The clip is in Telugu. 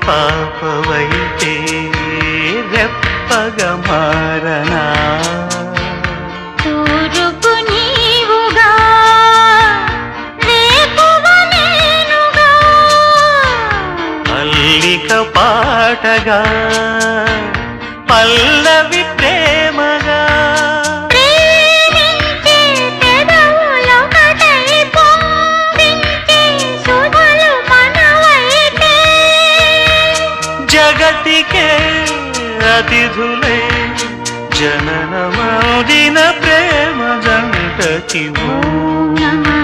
పాపవైతే రెప్పగా మారనా తూరుపు నీవుగా రేపువ నేనుగా అల్లిక పాటగా పల్లవి ప్రేమగా ప్రేమించే పెదవులొకటై పొంగించే సుధలు మనవైతే జగతికే అతిథులే జననమౌదిన ప్రేమ జంటకి ఓం నమః